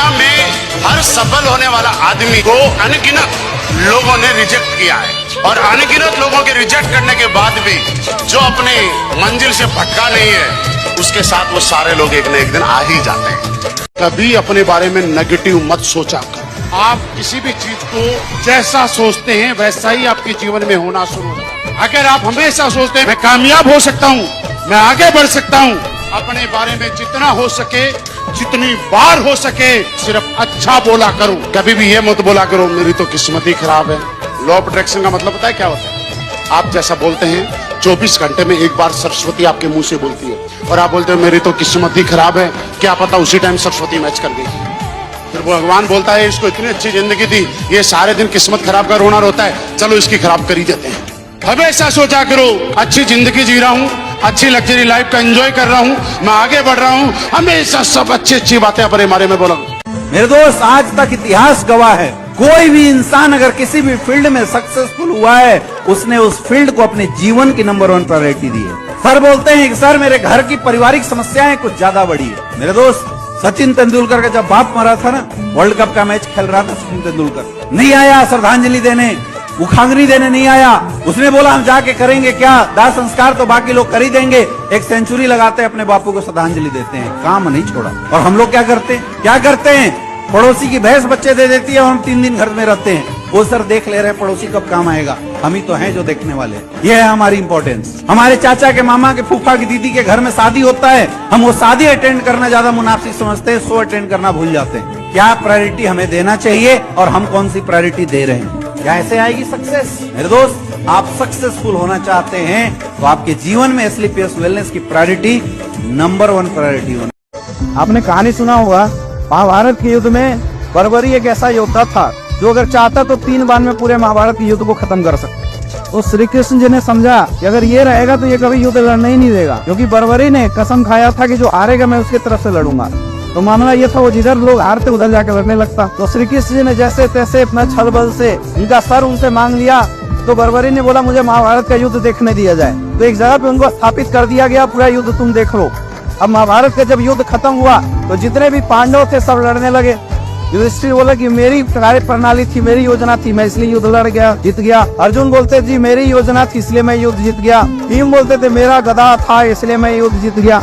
दुनिया में हर सफल होने वाला आदमी को अनगिनत लोगों ने रिजेक्ट किया है, और अनगिनत लोगों के रिजेक्ट करने के बाद भी जो अपने मंजिल से भटका नहीं है, उसके साथ वो सारे लोग एक न एक दिन आ ही जाते हैं। कभी अपने बारे में नेगेटिव मत सोचा कर। आप किसी भी चीज को जैसा सोचते हैं वैसा ही आपके जीवन में होना शुरू होता है। अगर आप हमेशा सोचते हैं मैं कामयाब हो सकता हूँ, मैं आगे बढ़ सकता हूँ, अपने बारे में जितना हो सके, जितनी बार हो सके सिर्फ अच्छा बोला करो। कभी भी ये मत बोला करो मेरी तो किस्मत ही खराब है। लॉ ऑफ अट्रैक्शन का मतलब पता है क्या होता है? आप जैसा बोलते हैं 24 घंटे में एक बार सरस्वती आपके मुंह से बोलती है, और आप बोलते हो मेरी तो किस्मत ही खराब है, क्या पता उसी टाइम सरस्वती मैच कर गई। फिर भगवान बोलता है इसको इतनी अच्छी जिंदगी दी, ये सारे दिन किस्मत खराब का रोना रोता है, चलो इसकी खराब कर ही देते हैं। हमेशा सोचा करो अच्छी जिंदगी जी रहा हूँ, अच्छी लग्जरी लाइफ का एंजॉय कर रहा हूँ, मैं आगे बढ़ रहा हूँ, हमेशा सब अच्छी अच्छी बातें अपने बारे में बोला। मेरे दोस्त, आज तक इतिहास गवाह है, कोई भी इंसान अगर किसी भी फील्ड में सक्सेसफुल हुआ है, उसने उस फील्ड को अपने जीवन की नंबर 1 प्रायोरिटी दी है। सर बोलते हैं कि सर मेरे घर की पारिवारिक समस्याएं कुछ ज्यादा बड़ी है। मेरे दोस्त, सचिन तेंदुलकर का जब बाप मरा था ना, वर्ल्ड कप का मैच खेल रहा था, सचिन तेंदुलकर नहीं आया श्रद्धांजलि देने, मुखाग्नि देने नहीं आया। उसने बोला हम जाके करेंगे क्या, दाह संस्कार तो बाकी लोग कर ही देंगे, एक सेंचुरी लगाते हैं अपने बापू को श्रद्धांजलि देते हैं, काम नहीं छोड़ा। और हम लोग क्या करते हैं, पड़ोसी की भैंस बच्चे दे देती है और हम 3 दिन घर में रहते हैं। वो सर देख ले रहे पड़ोसी कब काम आएगा, हम ही तो हैं जो देखने वाले। ये है हमारी इंपॉर्टेंस। हमारे चाचा के, मामा के, फूफा की, दीदी के घर में शादी होता है, हम वो शादी अटेंड करना ज्यादा मुनासिब समझते हैं, शो अटेंड करना भूल जाते हैं। क्या प्रायोरिटी हमें देना चाहिए और हम कौन सी प्रायोरिटी दे रहे हैं, क्या ऐसे आएगी सक्सेस? मेरे दोस्त, आप सक्सेसफुल होना चाहते हैं तो आपके जीवन में SLPS वेलनेस की प्रायोरिटी नंबर 1 प्रायोरिटी होना। आपने कहानी सुना होगा, महाभारत के युद्ध में बर्बरी एक ऐसा योद्धा था जो अगर चाहता तो 3 बार में पूरे महाभारत के युद्ध को खत्म कर सकता। तो श्री कृष्ण जी ने समझा कि अगर ये रहेगा तो ये कभी युद्ध लड़ने ही नहीं देगा, क्योंकि बर्बरी ने कसम खाया था कि जो हारेगा मैं उसकी तरफ से लड़ूंगा। तो मामला ये था, वो जिधर लोग हारते उधर जाकर लड़ने लगता। तो श्री कृष्ण जी ने जैसे तैसे अपना छल बल से उनका सर उनसे मांग लिया। तो बर्बरी ने बोला मुझे महाभारत का युद्ध देखने दिया जाए। तो एक जगह पे उनको स्थापित कर दिया गया, पूरा युद्ध तुम देख लो। अब महाभारत का जब युद्ध खत्म हुआ तो जितने भी पांडव थे सब लड़ने लगे। युधिष्ठिर बोला कि मेरी कार्य प्रणाली थी, मेरी योजना थी, मैं इसलिए युद्ध लड़ गया, जीत गया। अर्जुन बोलते जी मेरी योजना थी इसलिए मैं युद्ध जीत गया। भीम बोलते थे मेरा गदा था इसलिए मैं युद्ध जीत गया।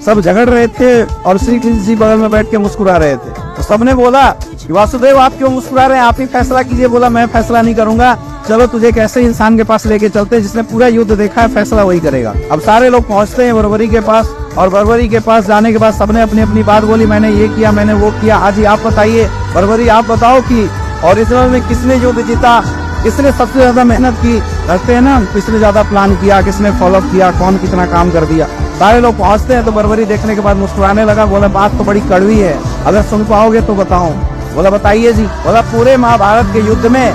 सब झगड़ रहे थे और श्री कृष्ण जी बगल में बैठ के मुस्कुरा रहे थे। तो सबने बोला कि वासुदेव आप क्यों मुस्कुरा रहे हैं, आप ही फैसला कीजिए। बोला मैं फैसला नहीं करूंगा, चलो तुझे एक ऐसे इंसान के पास लेके चलते हैं जिसने पूरा युद्ध देखा है, फैसला वही करेगा। अब सारे लोग पहुंचते हैं बर्बरी के पास, और बर्बरी के पास जाने के बाद सबने अपनी अपनी बात बोली, मैंने ये किया, मैंने वो किया, आज ही आप बताइए बर्बरी, आप बताओ कि ओरिजिनल में किसने युद्ध जीता, किसने सबसे ज्यादा मेहनत की, करते हैं ना, किसने ज्यादा प्लान किया, किसने फॉलो किया, कौन कितना काम कर दिया। सारे लोग पहुंचते हैं तो बर्बरी देखने के बाद मुस्कुराने लगा। बोला बात तो बड़ी कड़वी है, अगर सुन पाओगे तो बताओ। बोला बताइए जी। बोला पूरे महाभारत के युद्ध में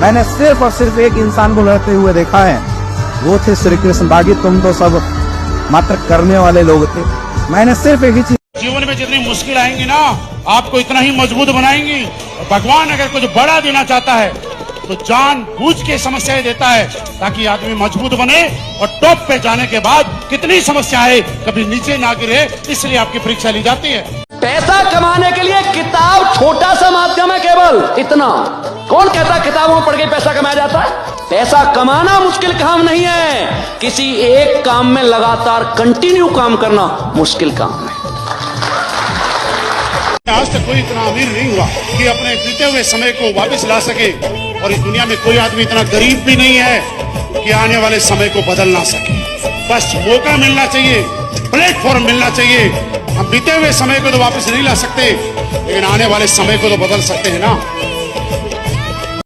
मैंने सिर्फ और सिर्फ एक इंसान को लड़ते हुए देखा है, वो थे श्री कृष्ण। बाकी तुम तो सब मात्र करने वाले लोग थे। मैंने सिर्फ एक ही चीज, जीवन में जितनी मुश्किल आएंगी ना, आपको इतना ही मजबूत बनाएंगी। भगवान अगर कुछ बड़ा देना चाहता है तो जानबूझ के समस्याएं देता है ताकि आदमी मजबूत बने, और टॉप पे जाने के बाद कितनी समस्याएं कभी नीचे ना गिरे, इसलिए आपकी परीक्षा ली जाती है। पैसा कमाने के लिए किताब छोटा सा माध्यम है, केवल इतना। कौन कहता किताबों में पढ़ के पैसा कमाया जाता है? पैसा कमाना मुश्किल काम नहीं है, किसी एक काम में लगातार कंटिन्यू काम करना मुश्किल काम है। आज तक कोई इतना अमीर नहीं हुआ कि अपने बीते हुए समय को वापस ला सके, और इस दुनिया में कोई आदमी इतना गरीब भी नहीं है कि आने वाले समय को बदल ना सके। बस मौका मिलना चाहिए, प्लेटफॉर्म मिलना चाहिए। हम बीते हुए समय को तो वापस नहीं ला सकते, लेकिन आने वाले समय को तो बदल सकते हैं ना।